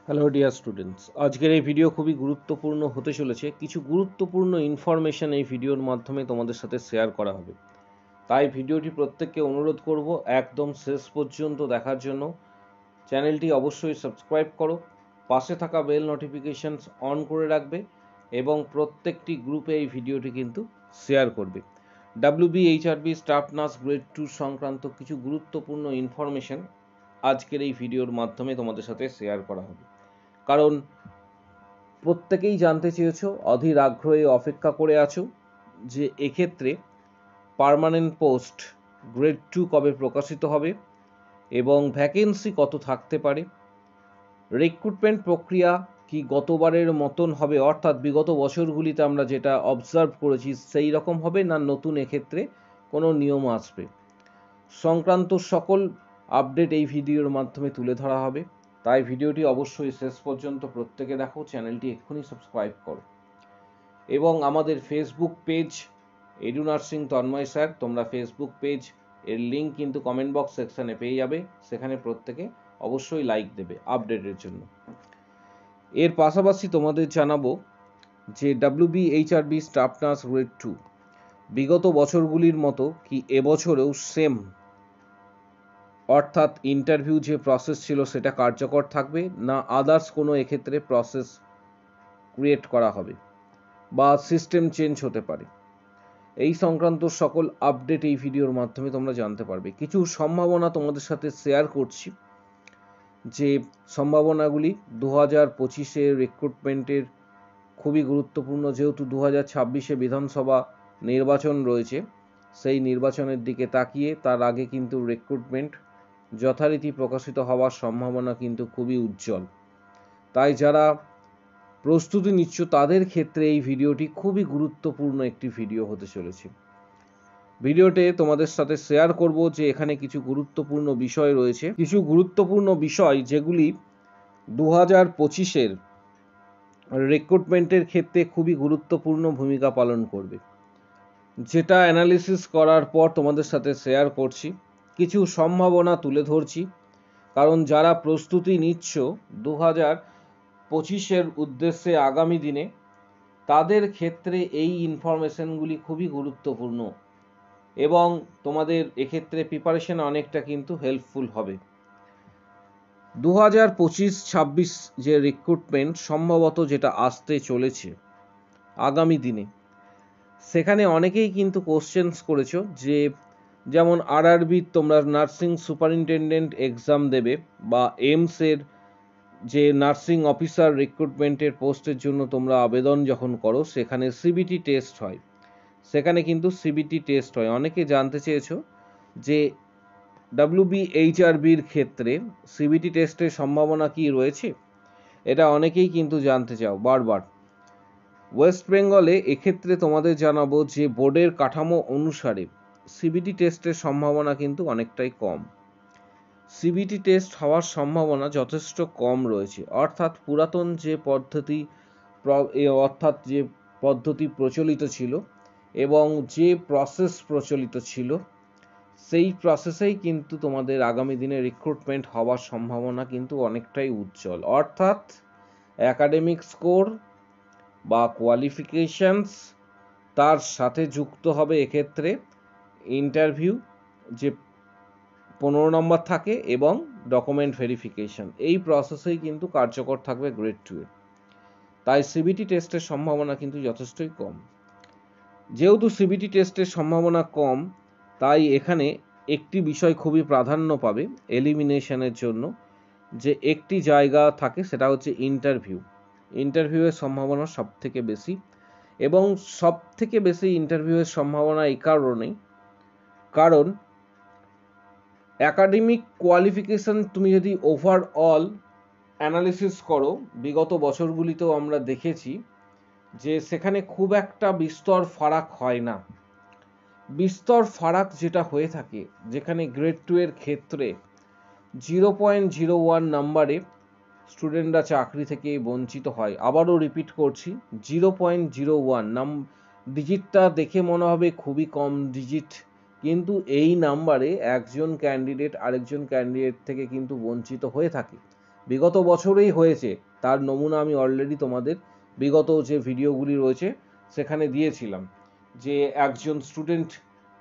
Hello dear students, আজকের এই video খুবই গুরুত্বপূর্ণ হতে চলেছে। কিছু গুরুত্বপূর্ণ ইনফরমেশন এই ভিডিওর মাধ্যমে তোমাদের সাথে শেয়ার করা হবে। তাই ভিডিওটি প্রত্যেককে অনুরোধ করব একদম শেষ পর্যন্ত দেখার জন্য। চ্যানেলটি অবশ্যই সাবস্ক্রাইব করো, পাশে থাকা বেল নোটিফিকেশনস অন করে রাখবে এবং প্রত্যেকটি গ্রুপে এই ভিডিওটি কিন্তু শেয়ার করবে। WBHRB স্টাফ নার্স গ্রেড 2 সংক্রান্ত কিছু গুরুত্বপূর্ণ ইনফরমেশন আজকের এই ভিডিওর মাধ্যমে তোমাদের সাথে শেয়ার করা হবে। কারণ প্রত্যেকেই জানতে চেয়েছো, অধীর আগ্রহে অপেক্ষা করে আছো যে এক্ষেত্রে পার্মানেন্ট পোস্ট গ্রেড 2 কবে প্রকাশিত হবে এবং ভ্যাকেন্সি কত থাকতে পারে, রিক্রুটমেন্ট প্রক্রিয়া কি গতবারের মতন হবে, অর্থাৎ বিগত বছরগুলিতে আমরা যেটা অবজার্ভ করেছি সেই রকম হবে না নতুন এক্ষেত্রে কোনো নিয়ম আসবে সংক্রান্ত সকল আপডেট এই ভিডিওর মাধ্যমে তুলে ধরা হবে। তাই ভিডিওটি অবশ্যই শেষ পর্যন্ত প্রত্যেকে দেখো, চ্যানেলটি এক্ষুনি সাবস্ক্রাইব করো এবং আমাদের Facebook page Edu Nursing Tanmoy sir, তোমরা ফেসবুক পেজ এর লিঙ্ক কিন্তু কমেন্ট বক্স সেকশনে পেয়ে যাবে, সেখানে প্রত্যেকে অবশ্যই লাইক দেবে আপডেটের জন্য। এর পাশাপাশি তোমাদের জানাবো যে WBHRB স্টাফ নার্স গ্রেড 2 বিগত বছরগুলির মতো কি এবছরেও সেম, অর্থাৎ ইন্টারভিউ যে প্রসেস ছিল সেটা কার্যকর থাকবে না আদার্স কোনো এক্ষেত্রে প্রসেস ক্রিয়েট করা হবে বা সিস্টেম চেঞ্জ হতে পারে, এই সংক্রান্ত সকল আপডেট এই ভিডিওর মাধ্যমে তোমরা জানতে পারবে। কিছু সম্ভাবনা তোমাদের সাথে শেয়ার করছি, যে সম্ভাবনাগুলি 2025-এ রিক্রুটমেন্টের খুবই গুরুত্বপূর্ণ, যেহেতু 2026-এ বিধানসভা নির্বাচন রয়েছে, সেই নির্বাচনের দিকে তাকিয়ে তার আগে কিন্তু রিক্রুটমেন্ট যথারীতি প্রকাশিত হওয়ার সম্ভাবনা কিন্তু খুবই উজ্জ্বল। তাই যারা প্রস্তুতি নিচ্ছ তাদের ক্ষেত্রে এই ভিডিওটি খুবই গুরুত্বপূর্ণ একটি ভিডিও হতে চলেছে। ভিডিওতে তোমাদের সাথে শেয়ার করব যে এখানে কিছু গুরুত্বপূর্ণ বিষয় রয়েছে, কিছু গুরুত্বপূর্ণ বিষয় যেগুলি 2025-এর রিক্রুটমেন্টের ক্ষেত্রে খুবই গুরুত্বপূর্ণ ভূমিকা পালন করবে, যেটা অ্যানালিসিস করার পর তোমাদের সাথে শেয়ার করছি। কিছু সম্ভাবনা তুলে ধরছি, কারণ যারা প্রস্তুতি নিচ্ছ 2025-এর উদ্দেশ্যে আগামী দিনে, তাদের ক্ষেত্রে এই ইনফরমেশনগুলি খুবই গুরুত্বপূর্ণ এবং তোমাদের এক্ষেত্রে প্রিপারেশন অনেকটা কিন্তু হেল্পফুল হবে। 2025-26 যে রিক্রুটমেন্ট সম্ভবত যেটা আসতে চলেছে আগামী দিনে, সেখানে অনেকেই কিন্তু কোশ্চেন্স করেছো যে যেমন RRB তোমরা নার্সিং সুপারিনটেন্ডেন্ট এক্সাম দেবে বা এইমসের যে নার্সিং অফিসার রিক্রুটমেন্টের পোস্টের জন্য তোমরা আবেদন যখন করো, সেখানে সিবিটি টেস্ট হয়, সেখানে কিন্তু সিবিটি টেস্ট হয়। অনেকে জানতে চেয়েছো যে WBHRBর ক্ষেত্রে সিবিটি টেস্টের সম্ভাবনা কি রয়েছে, এটা অনেকেই কিন্তু জানতে চাও বারবার। ওয়েস্ট বেঙ্গলে এক্ষেত্রে তোমাদের জানাবো যে বোর্ডের কাঠামো অনুসারে সিবিটি টেস্টের সম্ভাবনা কিন্তু অনেকটাই কম। সিবিটি টেস্ট হওয়ার সম্ভাবনা যথেষ্ট কম রয়েছে, অর্থাৎ পুরাতন যে পদ্ধতি প্রচলিত ছিল এবং যে প্রসেস প্রচলিত ছিল, সেই প্রসেসেই কিন্তু তোমাদের আগামী দিনে রিক্রুটমেন্ট হওয়ার সম্ভাবনা কিন্তু অনেকটাই উজ্জ্বল। অর্থাৎ একাডেমিক স্কোর বা কোয়ালিফিকেশনস, তার সাথে যুক্ত হবে এক্ষেত্রে ইন্টারভিউ যে 15 নম্বর থাকে এবং ডকুমেন্ট ভেরিফিকেশন, এই প্রসেসেই কিন্তু কার্যকর থাকবে গ্রেড 2 এ। তাই সিবিটি টেস্টের সম্ভাবনা কিন্তু যথেষ্টই কম। যেহেতু সিবিটি টেস্টের সম্ভাবনা কম, তাই এখানে একটি বিষয় খুবই প্রাধান্য পাবে এলিমিনেশনের জন্য, যে একটি জায়গা থাকে, সেটা হচ্ছে ইন্টারভিউয়ের সম্ভাবনা সব থেকে বেশি। এবং সব থেকে বেশি ইন্টারভিউয়ের সম্ভাবনা এই কারণেই, কারণ অ্যাকাডেমিক কোয়ালিফিকেশন তুমি যদি ওভারঅল অ্যানালিসিস করো, বিগত বছরগুলিতেও আমরা দেখেছি যে সেখানে খুব একটা বিস্তর ফারাক হয় না। বিস্তর ফারাক যেটা হয়ে থাকে, যেখানে গ্রেড 2 এর ক্ষেত্রে 0.01 নাম্বারে স্টুডেন্টরা চাকরি থেকে বঞ্চিত হয়। আবারও রিপিট করছি, 0.01 ডিজিটটা দেখে মনে হবে খুবই কম ডিজিট, কিন্তু এই নাম্বারে একজন ক্যান্ডিডেট আরেকজন ক্যান্ডিডেট থেকে কিন্তু বঞ্চিত হয়ে থাকে। বিগত বছরেই হয়েছে তার নমুনা আমি অলরেডি তোমাদের বিগত যে ভিডিওগুলি রয়েছে সেখানে দিয়েছিলাম, যে একজন স্টুডেন্ট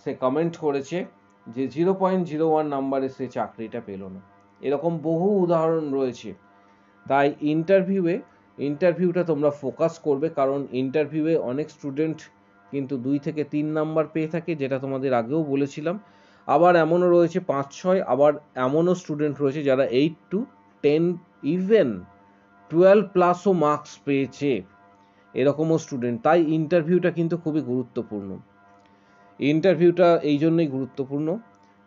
সে কমেন্ট করেছে যে 0.01 নাম্বারে সে চাকরিটা পেল না। এরকম বহু উদাহরণ রয়েছে। তাই ইন্টারভিউটা তোমরা ফোকাস করবে, কারণ ইন্টারভিউয়ে অনেক স্টুডেন্ট কিন্তু 2 থেকে 3 নাম্বার পেয়ে থাকে, যেটা তোমাদের আগেও বলেছিলাম। আবার এমনও রয়েছে 5-6, আবার এমনও স্টুডেন্ট রয়েছে যারা 8 to 10 ইভেন 12 প্লাসও মার্কস পেয়েছে, এরকমও স্টুডেন্ট। তাই ইন্টারভিউটা কিন্তু খুবই গুরুত্বপূর্ণ। ইন্টারভিউটা এই জন্যই গুরুত্বপূর্ণ।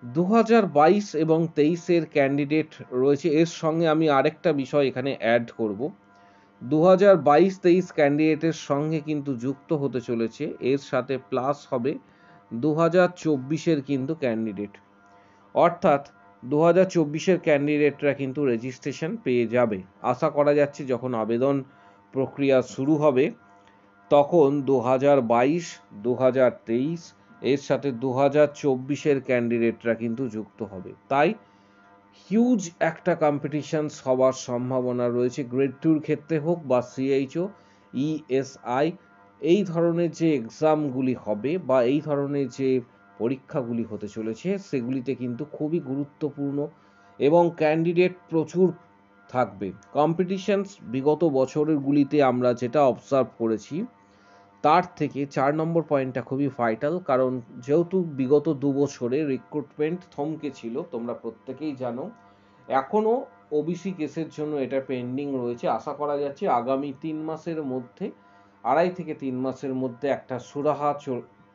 2022 এবং 23-এর ক্যান্ডিডেট রয়েছে, এর সঙ্গে আমি আরেকটা বিষয় এখানে অ্যাড করব। 2022-23 ক্যান্ডিডেটের সঙ্গে কিন্তু যুক্ত হতে চলেছে, এর সাথে প্লাস হবে 2024-এর কিন্তু ক্যান্ডিডেট। অর্থাৎ 2024-এর ক্যান্ডিডেটরা কিন্তু রেজিস্ট্রেশন পেয়ে যাবে। আশা করা যাচ্ছে যখন আবেদন প্রক্রিয়া শুরু হবে তখন 2022, 2023 এর সাথে 2024-এর ক্যান্ডিডেটরা কিন্তু যুক্ত হবে। তাই হিউজ একটা কম্পিটিশন হওয়ার সম্ভাবনা রয়েছে, গ্রেড 2-র ক্ষেত্রে হোক বা সিএইচও, ইএসআই, এই ধরনের যে এক্সামগুলি হবে বা এই ধরনের যে পরীক্ষাগুলি হতে চলেছে সেগুলিতে কিন্তু খুবই গুরুত্বপূর্ণ এবং ক্যান্ডিডেট প্রচুর থাকবে। কম্পিটিশনস বিগত বছরগুলিতে আমরা যেটা অবজার্ভ করেছি তার থেকে 4 নম্বর পয়েন্টটা খুবই ভাইটাল, কারণ যেহেতু বিগত 2 বছরে রিক্রুটমেন্ট থমকে ছিল, তোমরা প্রত্যেকেই জানো। এখনও ওবিসি কেসের জন্য এটা পেন্ডিং রয়েছে। আশা করা যাচ্ছে আগামী 3 মাসের মধ্যে, 2.5 থেকে 3 মাসের মধ্যে একটা সুরাহা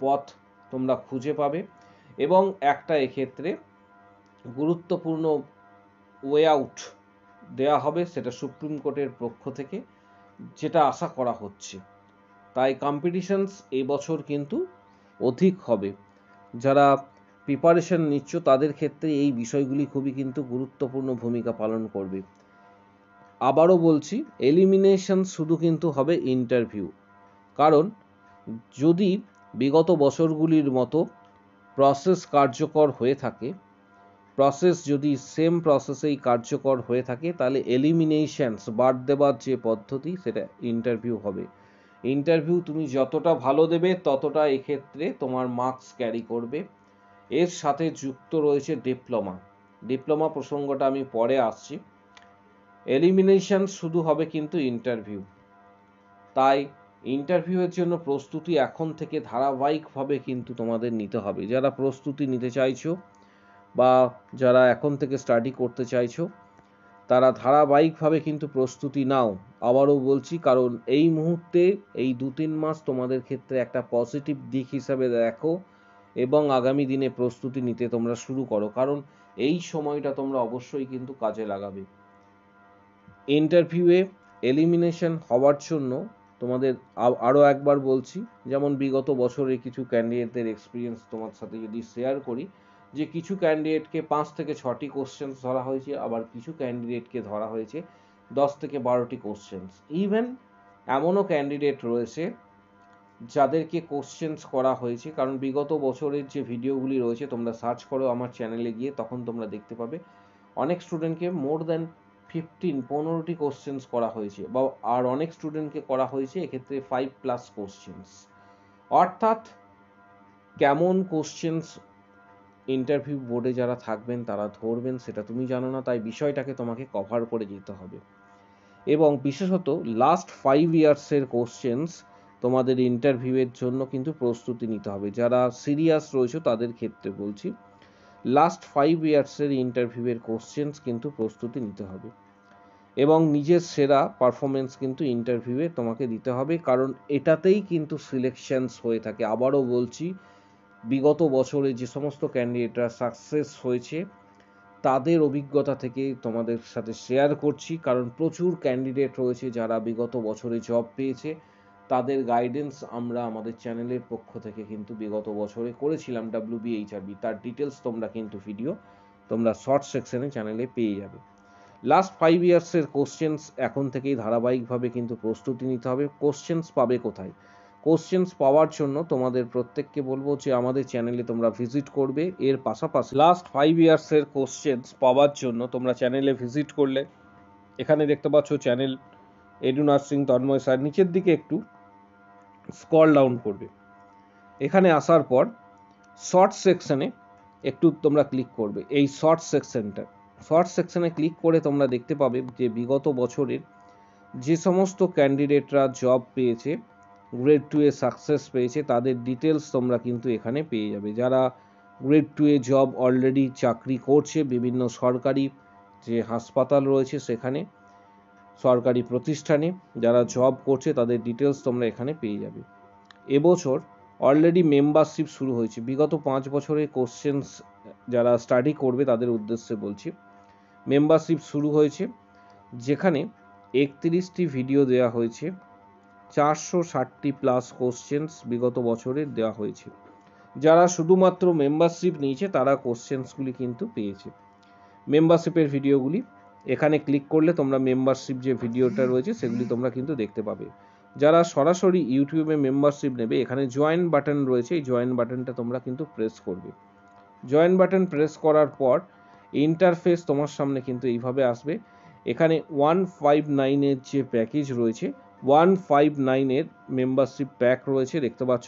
পথ তোমরা খুঁজে পাবে এবং একটা এক্ষেত্রে গুরুত্বপূর্ণ ওয়ে আউট দেওয়া হবে, সেটা সুপ্রিম কোর্টের পক্ষ থেকে, যেটা আশা করা হচ্ছে। তাই কম্পিটিশনস এবছর কিন্তু অধিক হবে। যারা প্রিপারেশন নিচ্ছ তাদের ক্ষেত্রে এই বিষয়গুলি খুবই কিন্তু গুরুত্বপূর্ণ ভূমিকা পালন করবে। আবারও বলছি, এলিমিনেশন শুধু কিন্তু হবে ইন্টারভিউ, কারণ যদি বিগত বছরগুলির মতো প্রসেস কার্যকর হয়ে থাকে, প্রসেস যদি সেম প্রসেসেই কার্যকর হয়ে থাকে, তাহলে এলিমিনেশনস বাদ দেবার যে পদ্ধতি সেটা ইন্টারভিউ হবে। ইন্টারভিউ তুমি যতটা ভালো দেবে ততটা এক্ষেত্রে তোমার মার্কস ক্যারি করবে। এর সাথে যুক্ত রয়েছে ডিপ্লোমা প্রসঙ্গটা আমি পরে আসছি। এলিমিনেশন শুধু হবে কিন্তু ইন্টারভিউ। তাই ইন্টারভিউয়ের জন্য প্রস্তুতি এখন থেকে ধারাবাহিকভাবে কিন্তু তোমাদের নিতে হবে। যারা প্রস্তুতি নিতে চাইছো বা যারা এখন থেকে স্টাডি করতে চাইছো তারা ধারাবাহিকভাবে কিন্তু প্রস্তুতি নাও। আবারও বলছি, কারণ এই মুহূর্তে এই 2-3 মাস তোমাদের ক্ষেত্রে একটা পজিটিভ দিক হিসাবে দেখো এবং আগামী দিনে প্রস্তুতি নিতে তোমরা শুরু করো, কারণ এই সময়টা তোমরা অবশ্যই কিন্তু কাজে লাগাবে। ইন্টারভিউয়ে এলিমিনেশন হওয়ার জন্য তোমাদের আরও একবার বলছি, যেমন বিগত বছরে কিছু ক্যান্ডিডেটদের এক্সপিরিয়েন্স তোমার সাথে যদি শেয়ার করি, যে কিছু ক্যান্ডিডেটকে 5 থেকে 6টি কোশ্চেন্স ধরা হয়েছে, আবার কিছু ক্যান্ডিডেটকে ধরা হয়েছে 10 থেকে 12টি কোশ্চেন্স। ইভেন এমনও ক্যান্ডিডেট রয়েছে যাদেরকে কোশ্চেন্স করা হয়েছে, কারণ বিগত বছরের যে ভিডিওগুলি রয়েছে তোমরা সার্চ করো আমার চ্যানেলে গিয়ে, তখন তোমরা দেখতে পাবে অনেক স্টুডেন্টকে মোর দ্যান 15টি কোশ্চেন্স করা হয়েছে, বা আর অনেক স্টুডেন্টকে করা হয়েছে এক্ষেত্রে 5+ কোশ্চেন্স। অর্থাৎ কেমন কোশ্চেন্স ইন্টারভিউ বোর্ডে যারা থাকবেন তারা ধরবেন সেটা তুমি জানো না, তাই বিষয়টাকে তোমাকে কভার করে যেতে হবে। এবং বিশেষত লাস্ট 5 ইয়ার্সের কোশ্চেন্স তোমাদের ইন্টারভিউয়ের জন্য কিন্তু প্রস্তুতি নিতে হবে। যারা সিরিয়াস রয়েছে তাদের ক্ষেত্রে বলছি, লাস্ট 5 ইয়ার্সের ইন্টারভিউয়ের কোশ্চেন্স কিন্তু প্রস্তুতি নিতে হবে এবং নিজের সেরা পারফরমেন্স কিন্তু ইন্টারভিউয়ে তোমাকে দিতে হবে, কারণ এটাতেই কিন্তু সিলেকশনস হয়ে থাকে। আবারও বলছি, বিগত বছরে যে সমস্ত ক্যান্ডিডেটরা সাকসেস হয়েছে তাদের অভিজ্ঞতা থেকে তোমাদের সাথে শেয়ার করছি, কারণ প্রচুর ক্যান্ডিডেট রয়েছে যারা বিগত বছরে জব পেয়েছে, তাদের গাইডেন্স আমরা আমাদের চ্যানেলের পক্ষ থেকে কিন্তু বিগত বছরে করেছিলাম WBHRB, তার ডিটেলস তোমরা কিন্তু ভিডিও তোমরা শর্ট সেকশনে চ্যানেলে পেয়ে যাবে। লাস্ট 5 ইয়ার্সের কোশ্চেন্স এখন থেকেই ধারাবাহিকভাবে কিন্তু প্রস্তুতি নিতে হবে। কোশ্চেন্স পাবে কোথায়? কোশ্চেন্স পাওয়ার জন্য তোমাদের প্রত্যেককে বলবো যে আমাদের চ্যানেলে তোমরা ভিজিট করবে। এর পাশাপাশি লাস্ট 5 ইয়ার্সের কোশ্চেন্স পাওয়ার জন্য তোমরা চ্যানেলে ভিজিট করলে এখানে দেখতে পাচ্ছ channel Edu Nursing Tanmoy sir. নিচের দিকে একটু স্ক্রল ডাউন করবে। এখানে আসার পর শর্ট সেকশনে একটু তোমরা ক্লিক করবে। এই শর্ট সেকশনে ক্লিক করে তোমরা দেখতে পাবে যে বিগত বছরের যে সমস্ত ক্যান্ডিডেটরা জব পেয়েছে, গ্রেড 2 এ সাকসেস পেয়েছে, তাদের ডিটেলস তোমরা কিন্তু এখানে পেয়ে যাবে। যারা গ্রেড 2 এ জব অলরেডি চাকরি করছে বিভিন্ন সরকারি যে হাসপাতাল রয়েছে সেখানে, সরকারি প্রতিষ্ঠানে যারা জব করছে তাদের ডিটেলস তোমরা এখানে পেয়ে যাবে। এবছর অলরেডি মেম্বারশিপ শুরু হয়েছে। বিগত 5 বছরের কোশ্চেন্স যারা স্টাডি করবে তাদের উদ্দেশ্যে বলছি, মেম্বারশিপ শুরু হয়েছে, যেখানে 31টি ভিডিও দেওয়া হয়েছে, 460টি প্লাস কোশ্চেন্স বিগত বছরের দেওয়া হয়েছে। যারা শুধুমাত্র মেম্বারশিপ নিয়েছে তারা কোশ্চেন্সগুলি কিন্তু পেয়েছে। মেম্বারশিপের ভিডিওগুলি এখানে ক্লিক করলে তোমরা মেম্বারশিপ যে ভিডিওটা রয়েছে সেগুলি তোমরা কিন্তু দেখতে পাবে। যারা সরাসরি ইউটিউবে মেম্বারশিপ নেবে, এখানে জয়েন বাটন রয়েছে, এই জয়েন বাটনটা তোমরা কিন্তু প্রেস করবে। জয়েন বাটন প্রেস করার পর ইন্টারফেস তোমার সামনে কিন্তু এইভাবে আসবে। এখানে 159 এর যে প্যাকেজ রয়েছে, 159 এর মেম্বারশিপ প্যাক রয়েছে, দেখতে পাচ্ছ।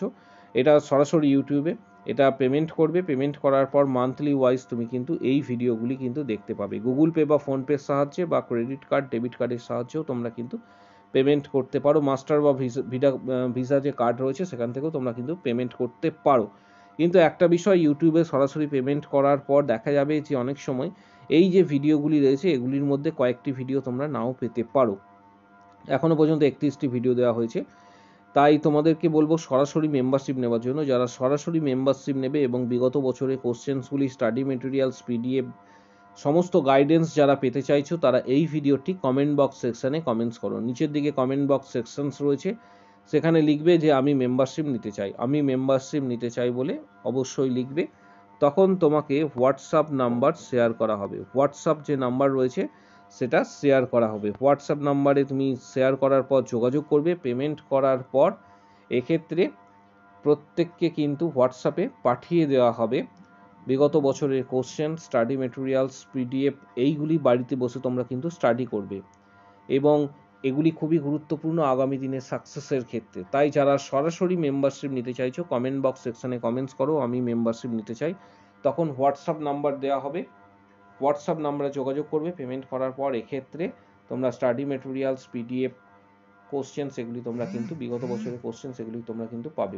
এটা সরাসরি ইউটিউবে এটা পেমেন্ট করবে। পেমেন্ট করার পর মান্থলি ওয়াইজ তুমি কিন্তু এই ভিডিওগুলি কিন্তু দেখতে পাবে। গুগল পে বা ফোনপের সাহায্যে বা ক্রেডিট কার্ড, ডেবিট কার্ডের সাহায্যেও তোমরা কিন্তু পেমেন্ট করতে পারো। মাস্টার বা ভিসা যে কার্ড রয়েছে সেখান থেকেও তোমরা কিন্তু পেমেন্ট করতে পারো। কিন্তু একটা বিষয়, ইউটিউবে সরাসরি পেমেন্ট করার পর দেখা যাবে যে অনেক সময় এই যে ভিডিওগুলি রয়েছে এগুলির মধ্যে কয়েকটি ভিডিও তোমরা নাও পেতে পারো। এখনো পর্যন্ত 31টি ভিডিও দেওয়া হয়েছে। তাই তোমাদেরকে বলবো সরাসরি মেম্বারশিপ নেওয়ার জন্য। যারা সরাসরি মেম্বারশিপ নেবে এবং বিগত বছরে কোশ্চেন্সগুলি, স্টাডি মেটেরিয়ালস, পিডিএফ সমস্ত গাইডেন্স যারা পেতে চাইছো তারা এই ভিডিওটি কমেন্ট বক্স সেকশনে কমেন্টস করো। নিচের দিকে কমেন্ট বক্স সেকশনস রয়েছে, সেখানে লিখবে যে আমি মেম্বারশিপ নিতে চাই, আমি মেম্বারশিপ নিতে চাই বলে অবশ্যই লিখবে। তখন তোমাকে হোয়াটসঅ্যাপ নাম্বার শেয়ার করা হবে। হোয়াটসঅ্যাপ যে নাম্বার রয়েছে সেটা শেয়ার করা হবে। হোয়াটসঅ্যাপ নাম্বারে তুমি শেয়ার করার পর যোগাযোগ করবে। পেমেন্ট করার পর এক্ষেত্রে প্রত্যেককে কিন্তু হোয়াটসঅ্যাপে পাঠিয়ে দেওয়া হবে বিগত বছরের কোশ্চেন, স্টাডি মেটেরিয়ালস, পিডিএফ। এইগুলি বাড়িতে বসে তোমরা কিন্তু স্টাডি করবে এবং এগুলি খুবই গুরুত্বপূর্ণ আগামী দিনের সাকসেসের ক্ষেত্রে। তাই যারা সরাসরি মেম্বারশিপ নিতে চাইছো কমেন্ট বক্স সেকশনে কমেন্টস করো আমি মেম্বারশিপ নিতে চাই। তখন হোয়াটসঅ্যাপ নাম্বার দেওয়া হবে, হোয়াটসঅ্যাপ নাম্বারে যোগাযোগ করবে। পেমেন্ট করার পর এক্ষেত্রে তোমরা স্টাডি মেটেরিয়ালস, পিডিএফ, কোশ্চেন সেগুলি তোমরা কিন্তু বিগত বছরের কোশ্চেন সেগুলি তোমরা কিন্তু পাবে।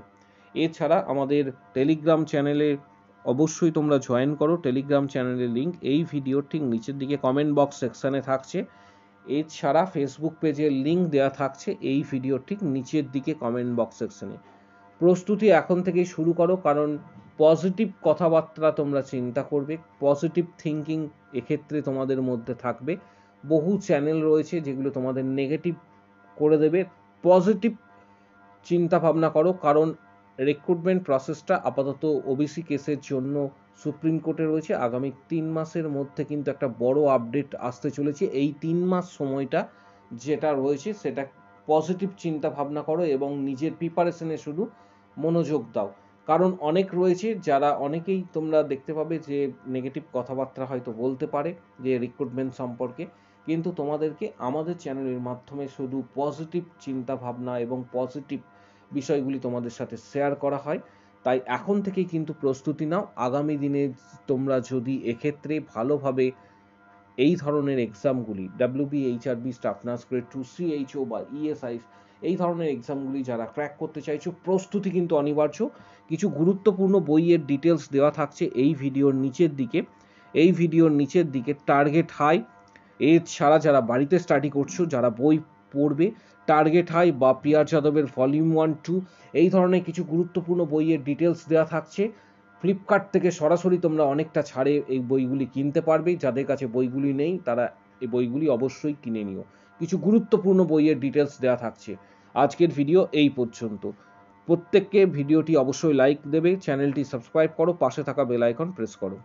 এছাড়া আমাদের টেলিগ্রাম চ্যানেলে অবশ্যই তোমরা জয়েন করো। টেলিগ্রাম চ্যানেলের লিঙ্ক এই ভিডিওর ঠিক নিচের দিকে কমেন্ট বক্স সেকশনে থাকছে। এছাড়া ফেসবুক পেজের লিঙ্ক দেওয়া থাকছে এই ভিডিওর ঠিক নিচের দিকে কমেন্ট বক্স সেকশনে। প্রস্তুতি এখন থেকেই শুরু করো, কারণ পজিটিভ কথাবার্তা তোমরা চিন্তা করবে, পজিটিভ থিঙ্কিং এক্ষেত্রে তোমাদের মধ্যে থাকবে। বহু চ্যানেল রয়েছে যেগুলো তোমাদের নেগেটিভ করে দেবে। পজিটিভ চিন্তা ভাবনা করো, কারণ রিক্রুটমেন্ট প্রসেসটা আপাতত ওবিসি কেসের জন্য সুপ্রিম কোর্টে রয়েছে। আগামী 3 মাসের মধ্যে কিন্তু একটা বড় আপডেট আসতে চলেছে। এই 3 মাস সময়টা যেটা রয়েছে সেটা পজিটিভ চিন্তা ভাবনা করো এবং নিজের প্রিপারেশনে শুধু মনোযোগ দাও। কারণ অনেক রয়েছে যারা, অনেকেই তোমরা দেখতে পাবে যে নেগেটিভ কথাবার্তা হয়তো বলতে পারে যে রিক্রুটমেন্ট সম্পর্কে, কিন্তু তোমাদেরকে আমাদের চ্যানেলের মাধ্যমে শুধু পজিটিভ চিন্তা ভাবনা এবং পজিটিভ বিষয়গুলি তোমাদের সাথে শেয়ার করা হয়। তাই এখন থেকেই কিন্তু প্রস্তুতি নাও। আগামী দিনে তোমরা যদি এক্ষেত্রে ভালোভাবে এই ধরনের এক্সামগুলি, WB, HRB, staff nurse grade 2, CHO বা ইএসআই, এই ধরনের এক্সামগুলি যারা ক্র্যাক করতে চাইছো, প্রস্তুতি কিন্তু অনিবার্য। কিছু গুরুত্বপূর্ণ বইয়ের ডিটেলস দেওয়া থাকছে এই ভিডিওর নিচের দিকে। এই ভিডিওর নিচের দিকে টার্গেট হাই, এছাড়া যারা বাড়িতে স্টাডি করছো, যারা বই পড়বে, টার্গেট হাই বা পিয়ার যাদবের ভলিউম 1, 2 এই ধরনের কিছু গুরুত্বপূর্ণ বইয়ের ডিটেলস দেওয়া থাকছে। ফ্লিপকার্ট থেকে সরাসরি তোমরা অনেকটা ছাড়ে এই বইগুলি কিনতে পারবে। যাদের কাছে বইগুলি নেই তারা এই বইগুলি অবশ্যই কিনে নিও। কিছু গুরুত্বপূর্ণ বইয়ের ডিটেলস দেওয়া থাকছে। আজকের ভিডিও এই পর্যন্ত। প্রত্যেককে ভিডিওটি অবশ্যই লাইক দেবে, চ্যানেলটি সাবস্ক্রাইব করো, পাশে থাকা বেল আইকন প্রেস করো।